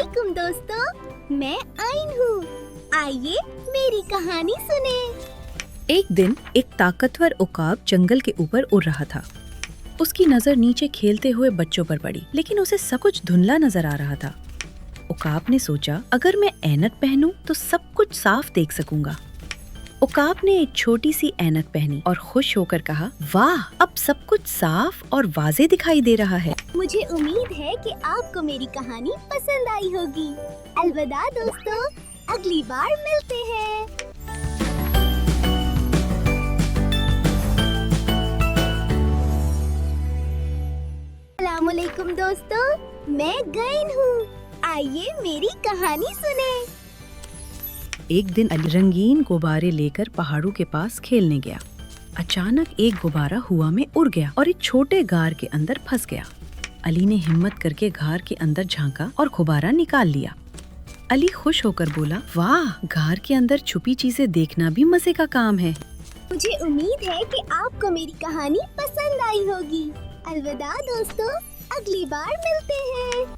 अस्सलामुअलैकुम दोस्तों, मैं आइन हूँ। आइए मेरी कहानी सुने। एक दिन एक ताकतवर उकाब जंगल के ऊपर उड़ रहा था। उसकी नजर नीचे खेलते हुए बच्चों पर पड़ी, लेकिन उसे सब कुछ धुंधला नजर आ रहा था। उकाब ने सोचा, अगर मैं ऐनक पहनूं तो सब कुछ साफ देख सकूंगा। उकाब ने एक छोटी सी ऐनक पहनी और खुश होकर कहा, वाह, अब सब कुछ साफ और वाज़ेह दिखाई दे रहा है। मुझे उम्मीद है कि आपको मेरी कहानी पसंद आई होगी। अलविदा दोस्तों, अगली बार मिलते हैं। अस्सलामुअलैकुम दोस्तों, मैं गईन हूँ। आइए मेरी कहानी सुने। एक दिन अली रंगीन गुब्बारे लेकर पहाड़ों के पास खेलने गया। अचानक एक गुब्बारा हवा में उड़ गया और एक छोटे गार के अंदर फंस गया। अली ने हिम्मत करके गार के अंदर झांका और गुब्बारा निकाल लिया। अली खुश होकर बोला, वाह, गार के अंदर छुपी चीजें देखना भी मजे का काम है। मुझे उम्मीद है कि आपको मेरी कहानी पसंद आई होगी। अलविदा दोस्तों, अगली बार मिलते हैं।